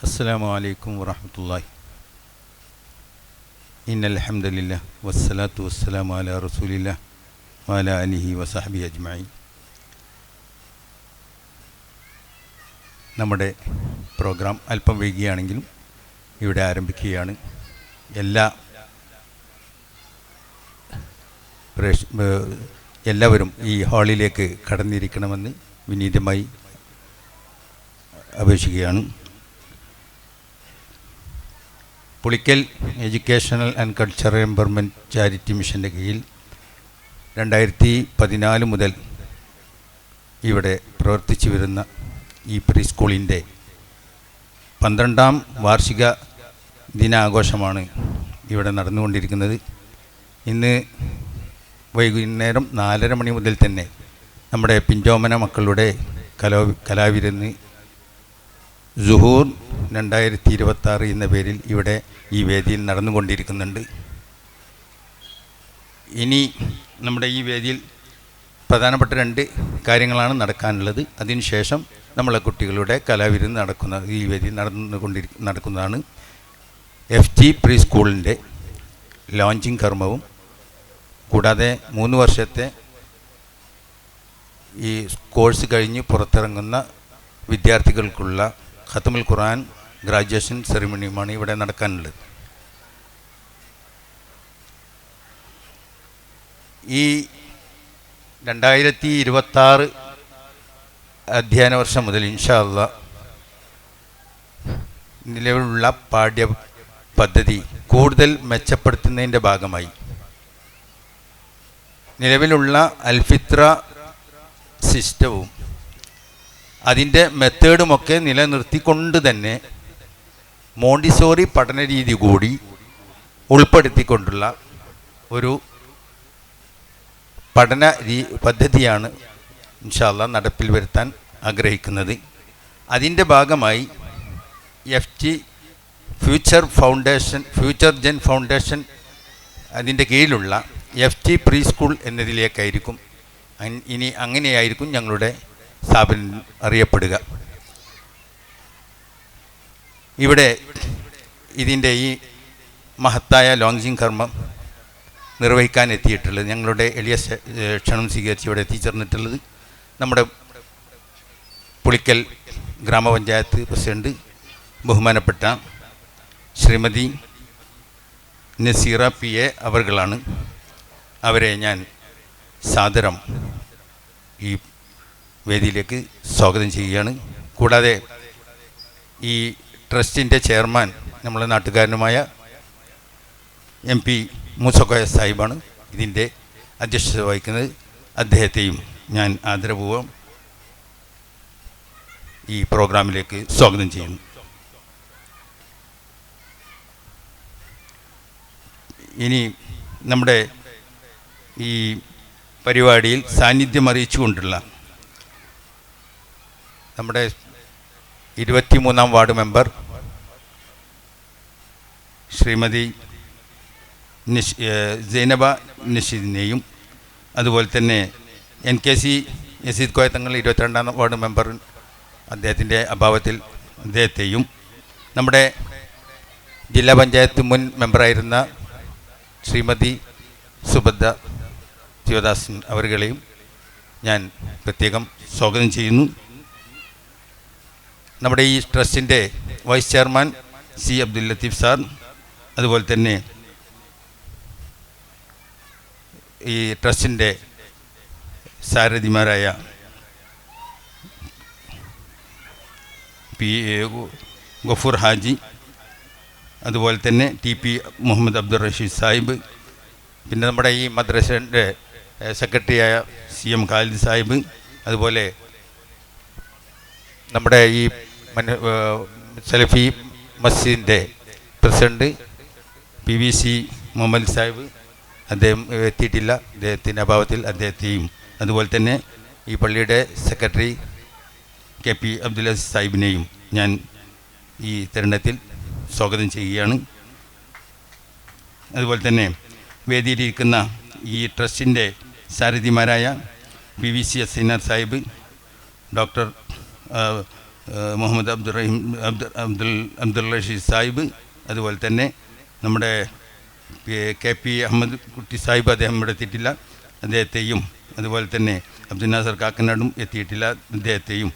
السلام عليكم ورحمة الله. إن الحمد لله والصلاة والسلام على رسول الله وعلى آله وصحبه أجمعين. നമ്മുടെ പ്രോഗ്രാം അല്പം വൈകിയാണെങ്കിലും ഇവിടെ ആരംഭിക്കുകയാണ്. എല്ലാവരും ഈ ഹാളിലേക്ക് കടന്നിരിക്കണമെന്ന് വിനീതമായി അപേക്ഷിക്കുകയാണ്. Pulikkal educational and cultural empowerment charity മിഷൻ്റെ കീഴിൽ 2014 മുതൽ ഇവിടെ പ്രവർത്തിച്ചു വരുന്ന ഈ പ്രീ സ്കൂളിൻ്റെ 12ാം വാർഷിക ദിനാഘോഷമാണ് ഇവിടെ നടന്നുകൊണ്ടിരിക്കുന്നത്. ഇന്ന് വൈകുന്നേരം 4:30 മണി മുതൽ തന്നെ നമ്മുടെ പിഞ്ചോമന മക്കളുടെ കലാവിരുന്ന് സുഹൂർ 2026 എന്ന പേരിൽ ഇവിടെ ഈ വേദിയിൽ നടന്നുകൊണ്ടിരിക്കുന്നുണ്ട്. ഇനി നമ്മുടെ ഈ വേദിയിൽ പ്രധാനപ്പെട്ട 2 കാര്യങ്ങളാണ് നടക്കാനുള്ളത്. അതിനുശേഷം നമ്മളെ കുട്ടികളുടെ കലാവിരുന്ന് ഈ വേദിയിൽ നടക്കുന്നതാണ്. FG പ്രീ സ്കൂളിൻ്റെ ലോഞ്ചിങ് കർമ്മവും കൂടാതെ 3 വർഷത്തെ ഈ കോഴ്സ് കഴിഞ്ഞ് പുറത്തിറങ്ങുന്ന വിദ്യാർത്ഥികൾക്കുള്ള ഖത്മുൽ ഖുർആൻ ഗ്രാജുവേഷൻ സെറിമണിയുമാണ് ഇവിടെ നടക്കാനുള്ളത്. ഈ 2026 അധ്യയന വർഷം മുതൽ ഇൻഷാ അല്ലാഹ് നിലവിലുള്ള പാഠ്യ പദ്ധതി കൂടുതൽ മെച്ചപ്പെടുത്തുന്നതിൻ്റെ ഭാഗമായി നിലവിലുള്ള അൽഫിത്ര സിസ്റ്റവും അതിൻ്റെ മെത്തേഡുമൊക്കെ നിലനിർത്തിക്കൊണ്ട് തന്നെ മോണ്ടിസോറി പഠന രീതി കൂടി ഉൾപ്പെടുത്തിക്കൊണ്ടുള്ള ഒരു പഠന പദ്ധതിയാണ് ഇൻഷാ അല്ലാഹ് നടപ്പിൽ വരുത്താൻ ആഗ്രഹിക്കുന്നത്. അതിൻ്റെ ഭാഗമായി FG ഫ്യൂച്ചർ ജെൻ ഫൗണ്ടേഷൻ അതിൻ്റെ കീഴിലുള്ള FG പ്രീ സ്കൂൾ എന്നതിലേക്കായിരിക്കും ഇനി അങ്ങനെയായിരിക്കും ഞങ്ങളുടെ സ്ഥാപനം അറിയപ്പെടുക. ഇവിടെ ഇതിൻ്റെ ഈ മഹത്തായ ലോഞ്ചിങ് കർമ്മം നിർവഹിക്കാൻ എത്തിയിട്ടുള്ളത്, ഞങ്ങളുടെ എളിയ ക്ഷണം സ്വീകരിച്ച് ഇവിടെ എത്തിച്ചേർന്നിട്ടുള്ളത് നമ്മുടെ പുളിക്കൽ ഗ്രാമപഞ്ചായത്ത് പ്രസിഡന്റ് ബഹുമാനപ്പെട്ട ശ്രീമതി നസീറ PA അവർകളാണ്. അവരെ ഞാൻ സാദരം ഈ വേദിയിലേക്ക് സ്വാഗതം ചെയ്യുകയാണ്. കൂടാതെ ഈ ട്രസ്റ്റിൻ്റെ ചെയർമാൻ നമ്മളെ നാട്ടുകാരനുമായ MP മൂസക്കോയ സാഹിബാണ് ഇതിൻ്റെ അധ്യക്ഷത വഹിക്കുന്നത്. അദ്ദേഹത്തെയും ഞാൻ ആദരപൂർവ്വം ഈ പ്രോഗ്രാമിലേക്ക് സ്വാഗതം ചെയ്യുന്നു. ഇനി നമ്മുടെ ഈ പരിപാടിയിൽ സാന്നിധ്യം അറിയിച്ചുകൊണ്ടുള്ള നമ്മുടെ 23ാം വാർഡ് മെമ്പർ ശ്രീമതി സൈനബ നഷീദിനെയും അതുപോലെ തന്നെ NKC Yazid Koyathangal 22ാം ward member അദ്ദേഹത്തിൻ്റെ അഭാവത്തിൽ അദ്ദേഹത്തെയും നമ്മുടെ ജില്ലാ പഞ്ചായത്ത് മുൻ മെമ്പറായിരുന്ന ശ്രീമതി സുഭദ്ര ശിവദാസൻ അവരുകളെയും ഞാൻ പ്രത്യേകം സ്വാഗതം ചെയ്യുന്നു. നമ്മുടെ ഈ ട്രസ്റ്റിൻ്റെ vice chairman C. Abdul Latheef sir, അതുപോലെ തന്നെ ഈ ട്രസ്റ്റിൻ്റെ സാരഥിമാരായ ഗഫൂർ ഹാജി, അതുപോലെ തന്നെ TP മുഹമ്മദ് അബ്ദുൾ റഷീദ് സാഹിബ്, പിന്നെ നമ്മുടെ ഈ മദ്രസയുടെ സെക്രട്ടറിയായ CM ഖാലിദ് സാഹിബ്, അതുപോലെ നമ്മുടെ ഈ സലഫി മസ്ജിദിൻ്റെ പ്രസിഡന്റ് PVC മുഹമ്മദ് സാഹിബ്, അദ്ദേഹം എത്തിയിട്ടില്ല, അദ്ദേഹത്തിൻ്റെ അഭാവത്തിൽ അദ്ദേഹത്തെയും, അതുപോലെ തന്നെ ഈ പള്ളിയുടെ സെക്രട്ടറി KP അബ്ദുൽ അസീസ് സാഹിബിനെയും ഞാൻ ഈ തരുണത്തിൽ സ്വാഗതം ചെയ്യുകയാണ്. അതുപോലെ തന്നെ വേദിയിലിരിക്കുന്ന ഈ ട്രസ്റ്റിൻ്റെ സാരഥിമാരായ PVC senior Sahib, doctor Muhammad Abdul Rasheed Sahib, അതുപോലെ തന്നെ നമ്മുടെ KP അഹമ്മദ് കുട്ടി സാഹിബ്, അദ്ദേഹം ഇവിടെ എത്തിയിട്ടില്ല, അദ്ദേഹത്തെയും അതുപോലെ തന്നെ അബ്ദുൽ നാസർ കാക്കനാടും എത്തിയിട്ടില്ല, അദ്ദേഹത്തെയും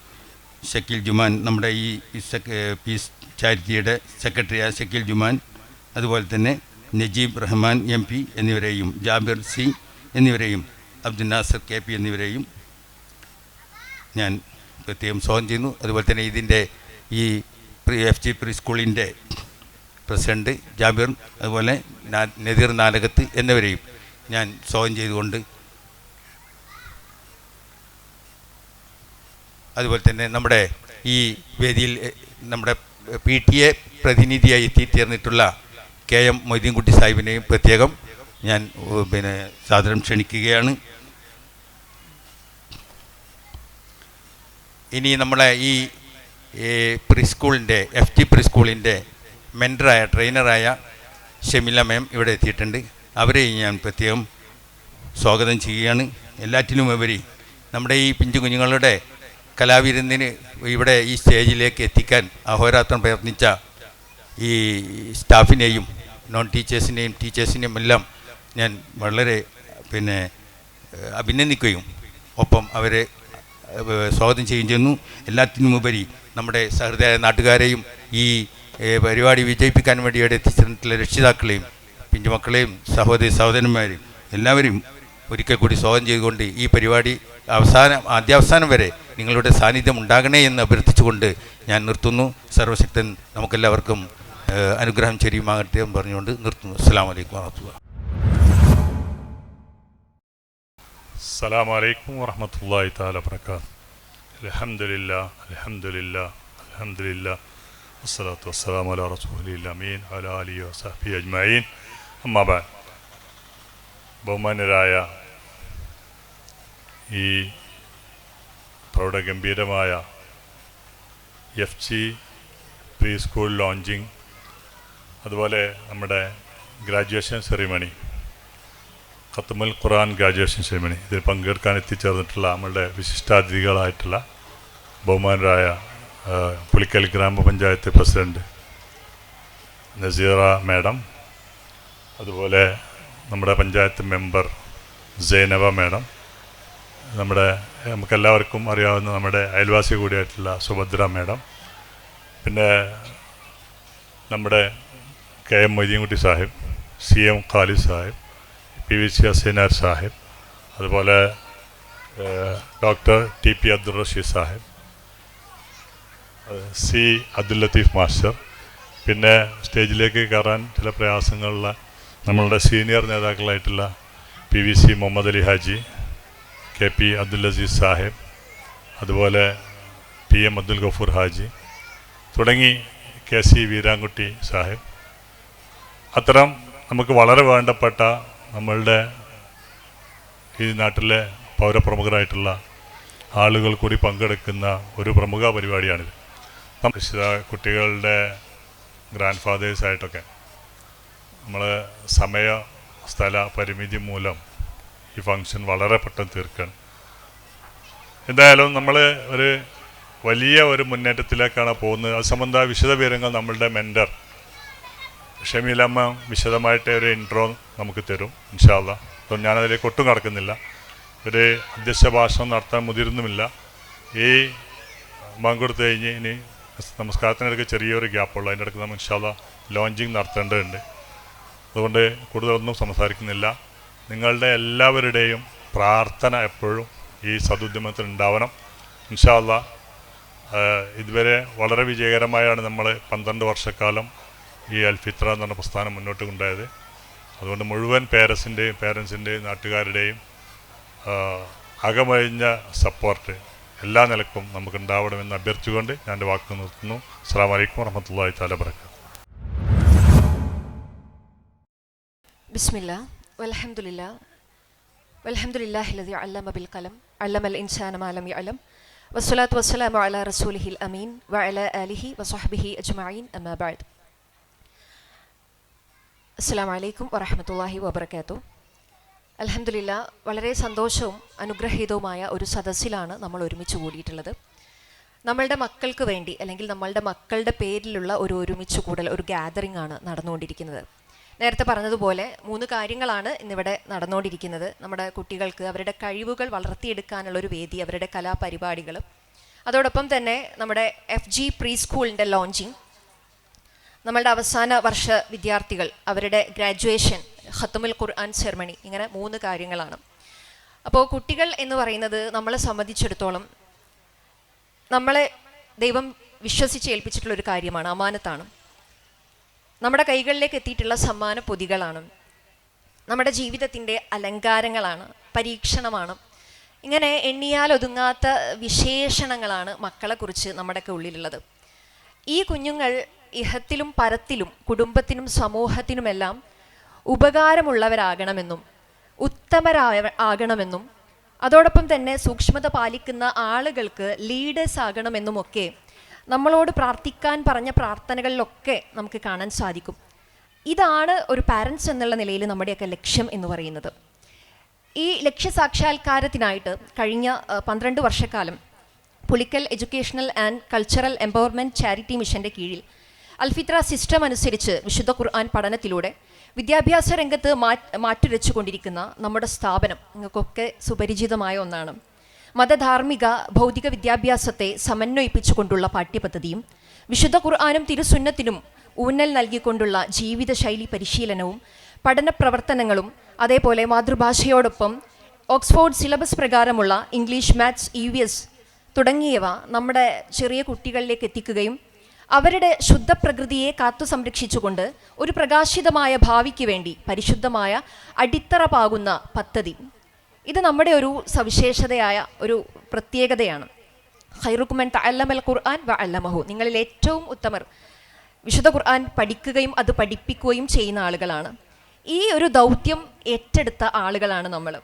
ഷക്കീൽ ജുമാൻ, നമ്മുടെ ഈ പീസ് ചാരിറ്റിയുടെ സെക്രട്ടറിയായ ഷക്കീൽ ജുമാൻ, അതുപോലെ തന്നെ നജീബ് റഹ്മാൻ MP എന്നിവരെയും, ജാബിർ C എന്നിവരെയും, അബ്ദുൽ നാസർ KP എന്നിവരെയും ഞാൻ പ്രത്യേകം സ്വാഗതം ചെയ്യുന്നു. അതുപോലെ തന്നെ ഇതിൻ്റെ ഈ FG പ്രീ സ്കൂളിൻ്റെ പ്രസിഡൻറ്റ് ജാബിർ, അതുപോലെ നദീർ നാലകത്ത് എന്നിവരെയും ഞാൻ സ്വാഗതം ചെയ്തുകൊണ്ട്, അതുപോലെ തന്നെ നമ്മുടെ ഈ വേദിയിൽ നമ്മുടെ PTA പ്രതിനിധിയായി എത്തിച്ചേർന്നിട്ടുള്ള KM മൊയ്തീൻകുട്ടി സാഹിബിനെയും പ്രത്യേകം ഞാൻ സാദരം ക്ഷണിക്കുകയാണ്. ഇനി നമ്മളെ ഈ പ്രീ സ്കൂളിൻ്റെ FG പ്രീ സ്കൂളിൻ്റെ മെൻറ്ററായ ട്രെയിനറായ ഷെമില മാം ഇവിടെ എത്തിയിട്ടുണ്ട്. അവരെയും ഞാൻ പ്രത്യേകം സ്വാഗതം ചെയ്യുകയാണ്. എല്ലാറ്റിനും ഉപരി നമ്മുടെ ഈ പിഞ്ചു കുഞ്ഞുങ്ങളുടെ കലാവിരുന്നിന് ഇവിടെ ഈ സ്റ്റേജിലേക്ക് എത്തിക്കാൻ അഹോരാത്രം പ്രയത്നിച്ച ഈ സ്റ്റാഫിനെയും നോൺ ടീച്ചേഴ്സിനെയും ടീച്ചേഴ്സിനെയും എല്ലാം ഞാൻ വളരെ അഭിനന്ദിക്കുകയും ഒപ്പം അവരെ സ്വാഗതം ചെയ്യുകയും ചെയ്യുന്നു. എല്ലാത്തിനുമുപരി നമ്മുടെ സഹൃദയ നാട്ടുകാരെയും ഈ പരിപാടി വിജയിപ്പിക്കാൻ വേണ്ടി ഇവിടെ എത്തിച്ചേർന്നിട്ടുള്ള രക്ഷിതാക്കളെയും പിഞ്ചുമക്കളെയും സഹോദരന്മാരെയും എല്ലാവരെയും ഒരിക്കൽ കൂടി സ്വാഗതം ചെയ്തുകൊണ്ട് ഈ പരിപാടി ആദ്യാവസാനം വരെ നിങ്ങളുടെ സാന്നിധ്യം ഉണ്ടാകണേ എന്ന് അഭ്യർത്ഥിച്ചുകൊണ്ട് ഞാൻ നിർത്തുന്നു. സർവശക്തൻ നമുക്കെല്ലാവർക്കും അനുഗ്രഹം ചൊരിയുമാകട്ടെ എന്ന് പറഞ്ഞുകൊണ്ട് നിർത്തുന്നു. അസ്സലാമു അലൈക്കും വറഹ്മത്തുള്ളാഹി. അസ്സലാമു അലൈക്കും വറഹ്മത്തുള്ളാഹി തആല വബറകാതുഹു. അൽഹംദുലില്ലാഹ് അൽഹംദുലില്ലാഹ് അൽഹംദുലില്ലാഹ് വസ്സലാത്തു വസ്സലാമു അലാ റസൂലിൽ അമീൻ അലാ ആലിഹി വസഹ്ബിഹി അജ്മഈൻ. അമ്മാ ബഅദ്. ബഹുമാന്യരായ ഈ പ്രൗഢഗംഭീരമായ FG പ്രീ സ്കൂൾ ലോഞ്ചിങ്, അതുപോലെ നമ്മുടെ ഗ്രാജുവേഷൻ സെറിമണി, ഖത്മുൽ ഖുർആൻ ഗ്രാജുവേഷൻ സെറിമണി, ഇതിൽ പങ്കെടുക്കാൻ എത്തിച്ചേർന്നിട്ടുള്ള നമ്മളുടെ വിശിഷ്ടാതിഥികളായിട്ടുള്ള ബഹുമാനരായ പുളിക്കൽ ഗ്രാമപഞ്ചായത്ത് പ്രസിഡൻറ്റ് നസീറ മാഡം, അതുപോലെ നമ്മുടെ പഞ്ചായത്ത് മെമ്പർ സൈനബ മാഡം, നമുക്കെല്ലാവർക്കും അറിയാവുന്ന നമ്മുടെ അയൽവാസി കൂടിയായിട്ടുള്ള സുഭദ്ര മാഡം, പിന്നെ നമ്മുടെ KM Moideenkutty Sahib, CM Khalid Sahib, PVC Haseenar Sahib, അതുപോലെ doctor TP Abdul Rasheed Sahib, C Abdul Latheef master, പിന്നെ സ്റ്റേജിലേക്ക് കയറാൻ ചില പ്രയാസങ്ങളുള്ള നമ്മളുടെ സീനിയർ നേതാക്കളായിട്ടുള്ള PVC മുഹമ്മദ് അലി ഹാജി, KP അബ്ദുൽ അസീസ് സാഹിബ്, അതുപോലെ PM അബ്ദുൽ ഗഫൂർ ഹാജി തുടങ്ങി KC വീരാൻകുട്ടി സാഹിബ്, അത്തരം നമുക്ക് വളരെ വേണ്ടപ്പെട്ട നമ്മളുടെ ഈ നാട്ടിലെ പൗരപ്രമുഖരായിട്ടുള്ള ആളുകൾ കൂടി പങ്കെടുക്കുന്ന ഒരു പ്രമുഖ പരിപാടിയാണിത്. കുട്ടികളുടെ ഗ്രാൻഡ് ഫാദേഴ്സായിട്ടൊക്കെ നമ്മൾ സമയ സ്ഥല പരിമിതി മൂലം ഈ ഫംഗ്ഷൻ വളരെ പെട്ടെന്ന് തീർക്കുകയാണ്. എന്തായാലും നമ്മൾ ഒരു വലിയ ഒരു മുന്നേറ്റത്തിലേക്കാണ് പോകുന്നത്. അത് സംബന്ധ വിശദവിവരങ്ങൾ നമ്മളുടെ മെൻറ്റർ ഷമീലമ്മ വിശദമായിട്ട് ഒരു ഇൻട്രോ നമുക്ക് തരും ഇൻഷാ അല്ലാഹ്. അപ്പോൾ ഞാനതിലേക്ക് ഒട്ടും കടക്കുന്നില്ല. ഒരു അധ്യക്ഷ ഭാഷണം നടത്താൻ മുതിരുന്നുമില്ല. ഈ പങ്കെടുത്ത് കഴിഞ്ഞ് ഇനി നമസ്കാരത്തിനിടയ്ക്ക് ചെറിയൊരു ഗ്യാപ്പുള്ളൂ. അതിൻ്റെ ഇടയ്ക്ക് നമ്മൾ ഇൻഷാ അല്ലാഹ് ലോഞ്ചിങ് നടത്തേണ്ടതുണ്ട്. അതുകൊണ്ട് കൂടുതലൊന്നും സംസാരിക്കുന്നില്ല. നിങ്ങളുടെ എല്ലാവരുടെയും പ്രാർത്ഥന എപ്പോഴും ഈ സദുദ്യമത്തിൽ ഉണ്ടാവണം ഇൻഷാ അല്ലാഹ്. ഇതുവരെ വളരെ വിജയകരമായാണ് നമ്മൾ 12 വർഷക്കാലം ഈ അൽഫിത്ര എന്ന് പറഞ്ഞ പ്രസ്ഥാനം മുന്നോട്ട് കൊണ്ടുപോയത്. അതുകൊണ്ട് മുഴുവൻ പേരൻസിൻ്റെയും നാട്ടുകാരുടെയും അകമഴിഞ്ഞ സപ്പോർട്ട് എല്ലാ നിലക്കും നമുക്ക് ഉണ്ടാവണമെന്ന് അഭ്യർത്ഥിച്ചുകൊണ്ട് ഞാൻ എൻ്റെ വാക്ക് നിർത്തുന്നു. അസ്സലാമു അലൈക്കും വറഹ്മത്തുള്ളാഹി തആല വബറകാതുഹു. ബിസ്മില്ലാ വൽഹംദുലില്ലാ വൽഹംദുലില്ലാഹില്ലദി അല്ലമ ബിൽ ഖലം അല്ലമൽ ഇൻസാന മാ ലം യഅലം വസ്സലാത്തു വസ്സലാമു അലാ റസൂലിഹിൽ അമീൻ വഅലാ ആലിഹി വസഹ്ബിഹി അജ്മഈൻ അമ്മാ ബഅദ്. അസ്സലാമു അലൈക്കും വറഹ്മത്തുള്ളാഹി വബറകാതുഹു. അൽഹംദുലില്ലാ, വളരെ സന്തോഷവും അനുഗ്രഹീതവുമായ ഒരു സദസ്സിലാണ് നമ്മൾ ഒരുമിച്ച് കൂടിയിട്ടുള്ളത്. നമ്മളുടെ മക്കൾക്ക് വേണ്ടി അല്ലെങ്കിൽ നമ്മളുടെ മക്കളുടെ പേരിലുള്ള ഒരു ഒരുമിച്ച് കൂടൽ, ഒരു ഗ്യാതറിംഗ് ആണ് നടന്നുകൊണ്ടിരിക്കുന്നത്. നേരത്തെ പറഞ്ഞതുപോലെ 3 കാര്യങ്ങളാണ് ഇന്നിവിടെ നടന്നുകൊണ്ടിരിക്കുന്നത്. നമ്മുടെ കുട്ടികൾക്ക് അവരുടെ കഴിവുകൾ വളർത്തിയെടുക്കാനുള്ള ഒരു വേദി, അവരുടെ കലാപരിപാടികൾ, അതോടൊപ്പം തന്നെ നമ്മുടെ FG പ്രീ സ്കൂളിൻ്റെ ലോഞ്ചിങ്, നമ്മളുടെ അവസാന വർഷ വിദ്യാർത്ഥികൾ അവരുടെ ഗ്രാജുവേഷൻ, ഖത്മുൽ ഖുർആൻ സെറമണി, ഇങ്ങനെ 3 കാര്യങ്ങളാണ്. അപ്പോൾ കുട്ടികൾ എന്ന് പറയുന്നത് നമ്മളെ സംബന്ധിച്ചിടത്തോളം നമ്മളെ ദൈവം വിശ്വസിച്ച് ഏൽപ്പിച്ചിട്ടുള്ളൊരു കാര്യമാണ്, അമാനത്താണ്. നമ്മുടെ കൈകളിലേക്ക് എത്തിയിട്ടുള്ള സമ്മാന പൊതികളാണ്, നമ്മുടെ ജീവിതത്തിൻ്റെ അലങ്കാരങ്ങളാണ്, പരീക്ഷണമാണ്. ഇങ്ങനെ എണ്ണിയാൽ ഒതുങ്ങാത്ത വിശേഷണങ്ങളാണ് മക്കളെക്കുറിച്ച് നമ്മുടെയൊക്കെ ഉള്ളിലുള്ളത്. ഈ കുഞ്ഞുങ്ങൾ ഇഹത്തിലും പരത്തിലും കുടുംബത്തിനും സമൂഹത്തിനുമെല്ലാം ഉപകാരമുള്ളവരാകണമെന്നും ഉത്തമരാകണമെന്നും അതോടൊപ്പം തന്നെ സൂക്ഷ്മത പാലിക്കുന്ന ആളുകൾക്ക് ലീഡേഴ്സ് ആകണമെന്നുമൊക്കെ നമ്മളോട് പ്രാർത്ഥിക്കാൻ പറഞ്ഞ പ്രാർത്ഥനകളിലൊക്കെ നമുക്ക് കാണാൻ സാധിക്കും. ഇതാണ് ഒരു പാരൻസ് എന്നുള്ള നിലയിൽ നമ്മുടെയൊക്കെ ലക്ഷ്യം എന്ന് പറയുന്നത്. ഈ ലക്ഷ്യസാക്ഷാത്കാരത്തിനായിട്ട് കഴിഞ്ഞ 12 വർഷക്കാലം Pulikkal educational and cultural empowerment charity മിഷൻ്റെ കീഴിൽ അൽഫിത്ര സിസ്റ്റം അനുസരിച്ച് വിശുദ്ധ ഖുർആൻ പഠനത്തിലൂടെ വിദ്യാഭ്യാസ രംഗത്ത് മാറ്റുരച്ചു കൊണ്ടിരിക്കുന്ന നമ്മുടെ സ്ഥാപനം നിങ്ങൾക്കൊക്കെ സുപരിചിതമായ ഒന്നാണ്. മതധാർമ്മിക ഭൗതിക വിദ്യാഭ്യാസത്തെ സമന്വയിപ്പിച്ചുകൊണ്ടുള്ള പാഠ്യപദ്ധതിയും വിശുദ്ധ ഖുർആനും തിരുസുന്നത്തിനും ഊന്നൽ നൽകിക്കൊണ്ടുള്ള ജീവിതശൈലി പരിശീലനവും പഠന പ്രവർത്തനങ്ങളും അതേപോലെ മാതൃഭാഷയോടൊപ്പം ഓക്സ്ഫോർഡ് സിലബസ് പ്രകാരമുള്ള ഇംഗ്ലീഷ്, മാത്സ്, EVS തുടങ്ങിയവ നമ്മുടെ ചെറിയ കുട്ടികളിലേക്ക് എത്തിക്കുകയും അവരുടെ ശുദ്ധ പ്രകൃതിയെ കാത്തു സംരക്ഷിച്ചുകൊണ്ട് ഒരു പ്രകാശിതമായ ഭാവിക്ക് വേണ്ടി പരിശുദ്ധമായ അടിത്തറ പാകുന്ന പദ്ധതി, ഇത് നമ്മുടെ ഒരു സവിശേഷതയായ ഒരു പ്രത്യേകതയാണ്. ഖൈറുക്കും മൻ തഅല്ലമൽ ഖുർആൻ വ അല്ലമഹു, നിങ്ങളിൽ ഏറ്റവും ഉത്തമർ വിശുദ്ധ ഖുർആൻ പഠിക്കുകയും അത് പഠിപ്പിക്കുകയും ചെയ്യുന്ന ആളുകളാണ്. ഈ ഒരു ദൗത്യം ഏറ്റെടുത്ത ആളുകളാണ് നമ്മൾ.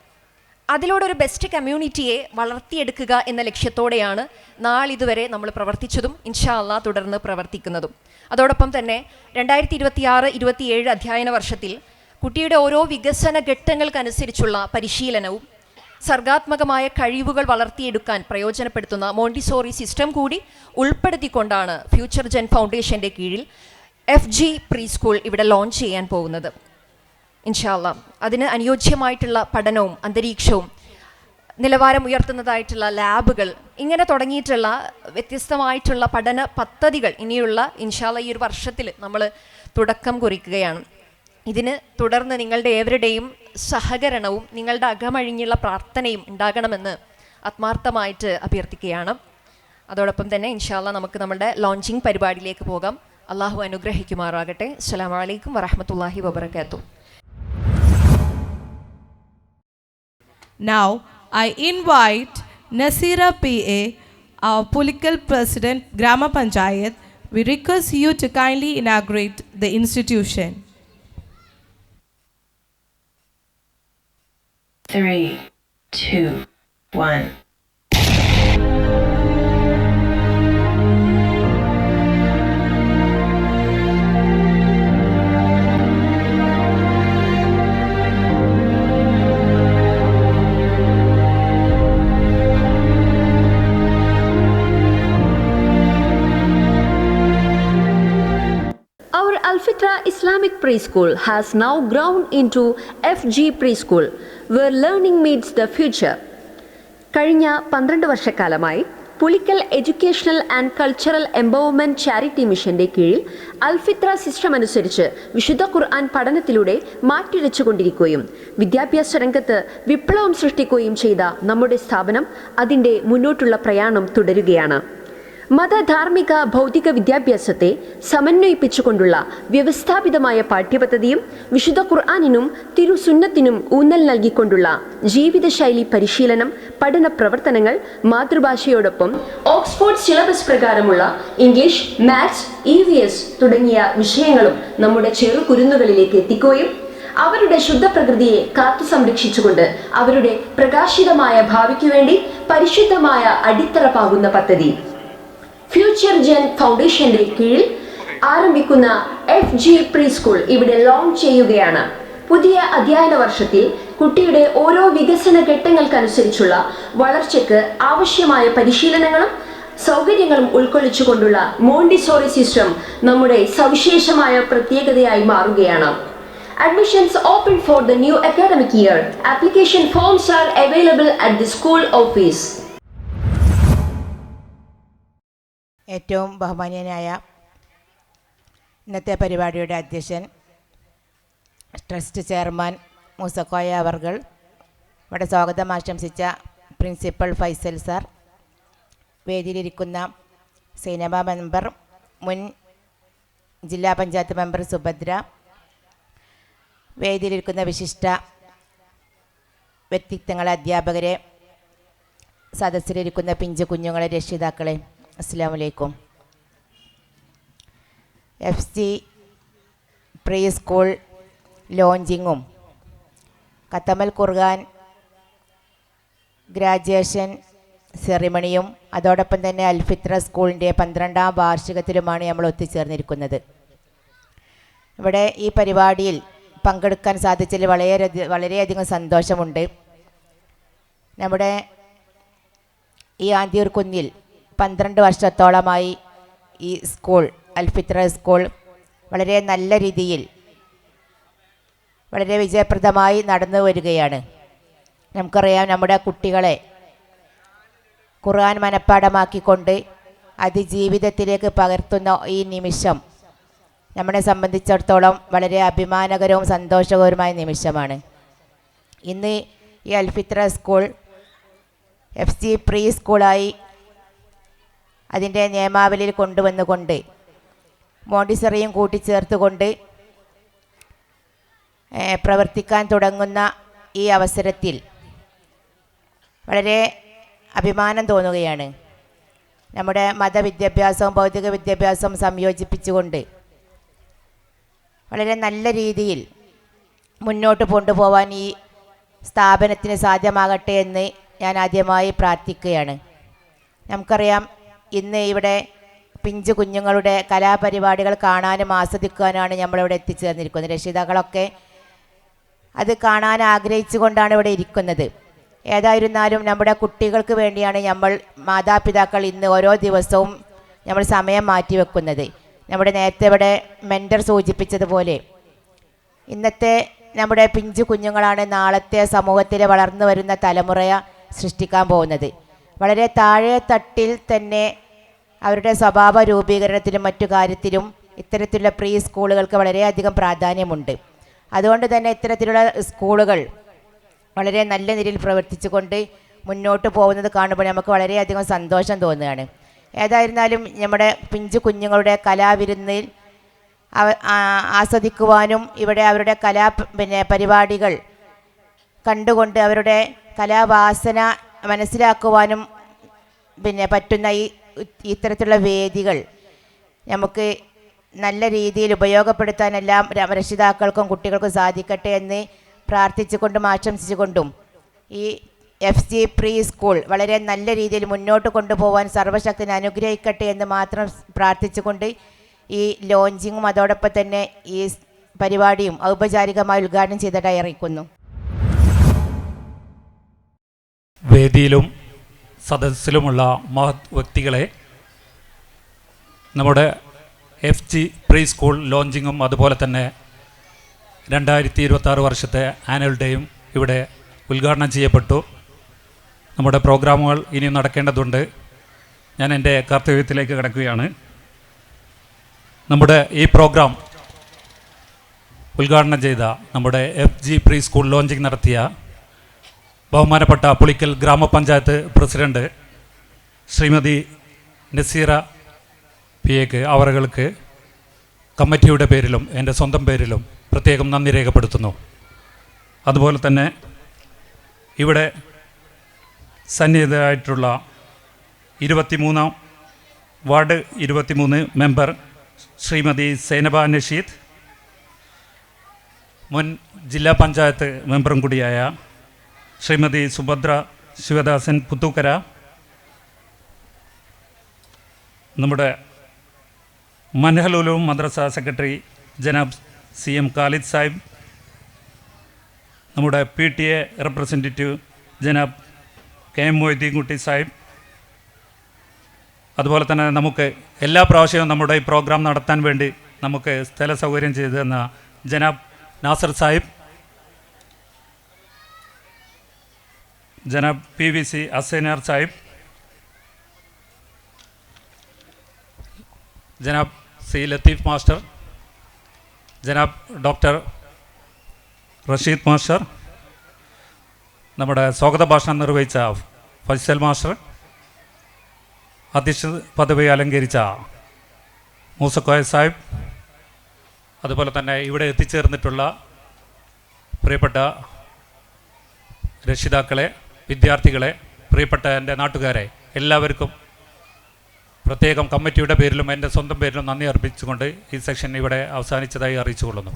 അതിലൂടെ ഒരു ബെസ്റ്റ് കമ്മ്യൂണിറ്റിയെ വളർത്തിയെടുക്കുക എന്ന ലക്ഷ്യത്തോടെയാണ് നാളിതുവരെ നമ്മൾ പ്രവർത്തിച്ചതും ഇൻഷാ അല്ലാഹ് തുടർന്ന് പ്രവർത്തിക്കുന്നതും. അതോടൊപ്പം തന്നെ 2026-27 അധ്യയന വർഷത്തിൽ കുട്ടിയുടെ ഓരോ വികസന ഘട്ടങ്ങൾക്കനുസരിച്ചുള്ള പരിശീലനവും സർഗാത്മകമായ കഴിവുകൾ വളർത്തിയെടുക്കാൻ പ്രയോജനപ്പെടുത്തുന്ന മോണ്ടിസോറി സിസ്റ്റം കൂടി ഉൾപ്പെടുത്തിക്കൊണ്ടാണ് ഫ്യൂച്ചർ ജെൻ ഫൗണ്ടേഷൻ്റെ കീഴിൽ FG പ്രീ സ്കൂൾ ഇവിടെ ലോഞ്ച് ചെയ്യാൻ പോകുന്നത്. ഇൻഷാ അല്ലാഹ് അതിന് അനുയോജ്യമായിട്ടുള്ള പഠനവും അന്തരീക്ഷവും നിലവാരം ഉയർത്തുന്നതായിട്ടുള്ള ലാബുകൾ ഇങ്ങനെ തുടങ്ങിയിട്ടുള്ള വ്യത്യസ്തമായിട്ടുള്ള പഠന പദ്ധതികൾ ഇനിയുള്ള ഇൻഷാ അല്ലാഹ് ഈ ഒരു വർഷത്തിൽ നമ്മൾ തുടക്കം കുറിക്കുകയാണ്. ഇതിന് തുടർന്ന് നിങ്ങളുടെ ഏവരുടെയും സഹകരണവും നിങ്ങളുടെ അകമഴിഞ്ഞുള്ള പ്രാർത്ഥനയും ഉണ്ടാകണമെന്ന് ആത്മാർത്ഥമായിട്ട് അഭ്യർത്ഥിക്കുകയാണ്. അതോടൊപ്പം തന്നെ ഇൻഷാ അല്ലാഹ് നമുക്ക് നമ്മുടെ ലോഞ്ചിങ് പരിപാടിയിലേക്ക് പോകാം. അള്ളാഹു അനുഗ്രഹിക്കുമാറാകട്ടെ. അസ്സലാമു അലൈക്കും വറഹ്മത്തുള്ളാഹി വബറകാതുഹു. Now, I invite Nasira PA, our Pulikal President, Grama Panchayat. We request you to kindly inaugurate the institution. 3, 2, 1. Our Al-Fitra Islamic Preschool has now grown into FG Preschool, where learning meets the future. കഴിഞ്ഞ 12 വർഷക്കാലമായി Pulikkal educational and cultural empowerment charity മിഷൻ്റെ കീഴിൽ അൽഫിത്ര system അനുസരിച്ച് വിശുദ്ധ ഖുർആൻ പഠനത്തിലൂടെ മാറ്റിരച്ചുകൊണ്ടിരിക്കുകയും വിദ്യാഭ്യാസ രംഗത്ത് വിപ്ലവം സൃഷ്ടിക്കുകയും ചെയ്ത നമ്മുടെ സ്ഥാപനം അതിൻ്റെ മുന്നോട്ടുള്ള പ്രയാണം തുടരുകയാണ്. മതധാർമ്മിക ഭൗതിക വിദ്യാഭ്യാസത്തെ സമന്വയിപ്പിച്ചുകൊണ്ടുള്ള വ്യവസ്ഥാപിതമായ പാഠ്യപദ്ധതിയും വിശുദ്ധ ഖുർആനിനും തിരുസുന്നത്തിനും ഊന്നൽ നൽകിക്കൊണ്ടുള്ള ജീവിതശൈലി പരിശീലനം, പഠന പ്രവർത്തനങ്ങൾ, മാതൃഭാഷയോടൊപ്പം ഓക്സ്ഫോർഡ് സിലബസ് പ്രകാരമുള്ള ഇംഗ്ലീഷ്, മാത്സ്, EVS തുടങ്ങിയ വിഷയങ്ങളും നമ്മുടെ ചെറുകുരുന്നുകളിലേക്ക് എത്തിക്കുകയും അവരുടെ ശുദ്ധ പ്രകൃതിയെ കാത്തു സംരക്ഷിച്ചുകൊണ്ട് അവരുടെ പ്രകാശിതമായ ഭാവിക്കു വേണ്ടി പരിശുദ്ധമായ അടിത്തറ പാകുന്ന പദ്ധതി ഫ്യൂച്ചർ ജെൻ ഫൗണ്ടേഷന്റെ കീഴിൽ ആരംഭിക്കുന്ന FG പ്രീ സ്കൂൾ ഇവിടെ ലോഞ്ച് ചെയ്യുകയാണ്. പുതിയ അധ്യയന വർഷത്തിൽ കുട്ടിയുടെ ഓരോ വികസന ഘട്ടങ്ങൾക്കനുസരിച്ചുള്ള വളർച്ചയ്ക്ക് ആവശ്യമായ പരിശീലനങ്ങളും സൗകര്യങ്ങളും ഉൾക്കൊള്ളിച്ചുകൊണ്ടുള്ള മോണ്ടിസോറി സിസ്റ്റം നമ്മുടെ സവിശേഷമായ പ്രത്യേകതയായി മാറുകയാണ്. Admissions open for the new academic year. Application forms are available at the school office. ഏറ്റവും ബഹുമാന്യനായ ഇന്നത്തെ പരിപാടിയുടെ അധ്യക്ഷൻ ട്രസ്റ്റ് ചെയർമാൻ മൂസക്കോയ അവർകൾ, ഇവിടെ സ്വാഗതം ആശംസിച്ച പ്രിൻസിപ്പൽ ഫൈസൽ സാർ, വേദിയിലിരിക്കുന്ന സൈനബ മെമ്പർ, മുൻ ജില്ലാ പഞ്ചായത്ത് മെമ്പർ സുഭദ്ര, വേദിയിലിരിക്കുന്ന വിശിഷ്ട വ്യക്തിത്വങ്ങളെ, അധ്യാപകരെ, സദസ്സിലിരിക്കുന്ന പിഞ്ചു കുഞ്ഞുങ്ങളെ, രക്ഷിതാക്കളെ, അസ്സലാമു അലൈക്കും. FG പ്രീ സ്കൂൾ ലോഞ്ചിങ്ങും ഖത്തമുൽ ഖുർആൻ ഗ്രാജുവേഷൻ സെറിമണിയും അതോടൊപ്പം തന്നെ അൽഫിത്ര സ്കൂളിൻ്റെ 12ാം വാർഷികത്തിലുമാണ് നമ്മൾ ഒത്തുചേർന്നിരിക്കുന്നത്. ഇവിടെ ഈ പരിപാടിയിൽ പങ്കെടുക്കാൻ സാധിച്ചതിൽ വളരെയധികം സന്തോഷമുണ്ട്. നമ്മുടെ ഈ ആന്തിയൂർ കുന്നിൽ 12 വർഷത്തോളമായി ഈ സ്കൂൾ, അൽഫിത്ര സ്കൂൾ, വളരെ നല്ല രീതിയിൽ വളരെ വിജയപ്രദമായി നടന്നു വരികയാണ്. നമുക്കറിയാം, നമ്മുടെ കുട്ടികളെ ഖുർആൻ മനഃപ്പാഠമാക്കിക്കൊണ്ട് അതിജീവിതത്തിലേക്ക് പകർത്തുന്ന ഈ നിമിഷം നമ്മളെ സംബന്ധിച്ചിടത്തോളം വളരെ അഭിമാനകരവും സന്തോഷകരവുമായ നിമിഷമാണ്. ഇന്ന് ഈ അൽഫിത്ര സ്കൂൾ FG പ്രീ സ്കൂളായി അതിൻ്റെ നിയമാവലിയിൽ കൊണ്ടുവന്നുകൊണ്ട് മോണ്ടിസറിയും കൂട്ടിച്ചേർത്തുകൊണ്ട് പ്രവർത്തിക്കാൻ തുടങ്ങുന്ന ഈ അവസരത്തിൽ വളരെ അഭിമാനം തോന്നുകയാണ്. നമ്മുടെ മതവിദ്യാഭ്യാസവും ഭൗതിക വിദ്യാഭ്യാസവും സംയോജിപ്പിച്ചുകൊണ്ട് വളരെ നല്ല രീതിയിൽ മുന്നോട്ട് കൊണ്ടുപോകാൻ ഈ സ്ഥാപനത്തിന് സാധ്യമാകട്ടെ എന്ന് ഞാൻ ആദ്യമായി പ്രാർത്ഥിക്കുകയാണ്. നമുക്കറിയാം, ഇന്ന് ഇവിടെ പിഞ്ചു കുഞ്ഞുങ്ങളുടെ കലാപരിപാടികൾ കാണാനും ആസ്വദിക്കാനുമാണ് നമ്മളിവിടെ എത്തിച്ചേർന്നിരിക്കുന്നത്. രക്ഷിതാക്കളൊക്കെ അത് കാണാൻ ആഗ്രഹിച്ചു കൊണ്ടാണ് ഇവിടെ ഇരിക്കുന്നത്. ഏതായിരുന്നാലും നമ്മുടെ കുട്ടികൾക്ക് വേണ്ടിയാണ് നമ്മൾ മാതാപിതാക്കൾ ഇന്ന് ഓരോ ദിവസവും നമ്മൾ സമയം മാറ്റിവെക്കുന്നത്. നമ്മുടെ നേരത്തെ ഇവിടെ മെൻറ്റർ സൂചിപ്പിച്ചതുപോലെ ഇന്നത്തെ നമ്മുടെ പിഞ്ചു കുഞ്ഞുങ്ങളാണ് നാളത്തെ സമൂഹത്തിലെ വളർന്നു വരുന്ന തലമുറയെ സൃഷ്ടിക്കാൻ പോകുന്നത്. വളരെ താഴെ തട്ടിൽ തന്നെ അവരുടെ സ്വഭാവ രൂപീകരണത്തിലും മറ്റു കാര്യത്തിലും ഇത്തരത്തിലുള്ള പ്രീ സ്കൂളുകൾക്ക് വളരെയധികം പ്രാധാന്യമുണ്ട്. അതുകൊണ്ട് തന്നെ ഇത്തരത്തിലുള്ള സ്കൂളുകൾ വളരെ നല്ല നിലയിൽ പ്രവർത്തിച്ചുകൊണ്ട് മുന്നോട്ട് പോകുന്നത് കാണുമ്പോൾ നമുക്ക് വളരെയധികം സന്തോഷം തോന്നുകയാണ്. ഏതായിരുന്നാലും നമ്മുടെ പിഞ്ചു കുഞ്ഞുങ്ങളുടെ കലാവിരുന്നിൽ ആസ്വദിക്കുവാനും ഇവിടെ അവരുടെ പരിപാടികൾ കണ്ടുകൊണ്ട് അവരുടെ കലാവാസന മനസ്സിലാക്കുവാനും പറ്റുന്ന ഇത്തരത്തിലുള്ള വേദികൾ നമുക്ക് നല്ല രീതിയിൽ ഉപയോഗപ്പെടുത്താനെല്ലാം രക്ഷിതാക്കൾക്കും കുട്ടികൾക്കും സാധിക്കട്ടെ എന്ന് പ്രാർത്ഥിച്ചുകൊണ്ടും ആശംസിച്ചുകൊണ്ടും ഈ FG പ്രീ സ്കൂൾ വളരെ നല്ല രീതിയിൽ മുന്നോട്ട് കൊണ്ടുപോകാൻ സർവശക്തനെ അനുഗ്രഹിക്കട്ടെ എന്ന് മാത്രം പ്രാർത്ഥിച്ചുകൊണ്ട് ഈ ലോഞ്ചിങ്ങും അതോടൊപ്പം തന്നെ ഈ പരിപാടിയും ഔപചാരികമായി ഉദ്ഘാടനം ചെയ്തതായി അറിയിക്കുന്നു. വേദിയിലും സദസ്സിലുമുള്ള മഹത് വ്യക്തികളെ, നമ്മുടെ FG പ്രീ സ്കൂൾ ലോഞ്ചിങ്ങും അതുപോലെ തന്നെ 2026 വർഷത്തെ ആനുവൽ ഡേയും ഇവിടെ ഉദ്ഘാടനം ചെയ്യപ്പെട്ടു. നമ്മുടെ പ്രോഗ്രാമുകൾ ഇനിയും നടക്കേണ്ടതുണ്ട്. ഞാൻ എൻ്റെ കർത്തവ്യത്തിലേക്ക് കടക്കുകയാണ്. നമ്മുടെ ഈ പ്രോഗ്രാം ഉദ്ഘാടനം ചെയ്ത നമ്മുടെ FG പ്രീ സ്കൂൾ ലോഞ്ചിങ് നടത്തിയ ബഹുമാനപ്പെട്ട പുളിക്കൽ ഗ്രാമപഞ്ചായത്ത് പ്രസിഡന്റ് ശ്രീമതി നസീറ PAക്ക് അവർക്ക് കമ്മിറ്റിയുടെ പേരിലും എൻ്റെ സ്വന്തം പേരിലും പ്രത്യേകം നന്ദി രേഖപ്പെടുത്തുന്നു. അതുപോലെ തന്നെ ഇവിടെ സന്നിഹിതരായിട്ടുള്ള 23ാം വാർഡ് 23 മെമ്പർ ശ്രീമതി സൈനബ നഷീദ്, മുൻ ജില്ലാ പഞ്ചായത്ത് മെമ്പറും കൂടിയായ ശ്രീമതി സുഭദ്ര ശിവദാസൻ പുത്തൂക്കര, നമ്മുടെ മൻഹലുലും മദ്രസ സെക്രട്ടറി ജനാബ് CM ഖാലിദ് സാഹിബ്, നമ്മുടെ PTA representative Janab KM Moideenkutty Sahib, അതുപോലെ തന്നെ നമുക്ക് എല്ലാ പ്രാവശ്യവും നമ്മുടെ ഈ പ്രോഗ്രാം നടത്താൻ വേണ്ടി നമുക്ക് സ്ഥല സൗകര്യം ചെയ്തു തന്ന Janab Nasar Sahib, Janab PVC Asainar Sahib, Janab C Latheef master, Janab doctor Rasheed master, നമ്മുടെ സ്വാഗത ഭാഷണം നിർവഹിച്ച ഫൈസൽ മാസ്റ്റർ, അധ്യക്ഷ പദവി അലങ്കരിച്ച മൂസക്കോയ സാഹിബ്, അതുപോലെ തന്നെ ഇവിടെ എത്തിച്ചേർന്നിട്ടുള്ള പ്രിയപ്പെട്ട രക്ഷിതാക്കളെ, വിദ്യാർത്ഥികളെ, പ്രിയപ്പെട്ട എൻ്റെ നാട്ടുകാരെ, എല്ലാവർക്കും പ്രത്യേകം കമ്മിറ്റിയുടെ പേരിലും എൻ്റെ സ്വന്തം പേരിലും നന്ദി അർപ്പിച്ചുകൊണ്ട് ഈ സെഷൻ ഇവിടെ അവസാനിച്ചതായി അറിയിച്ചുകൊള്ളുന്നു.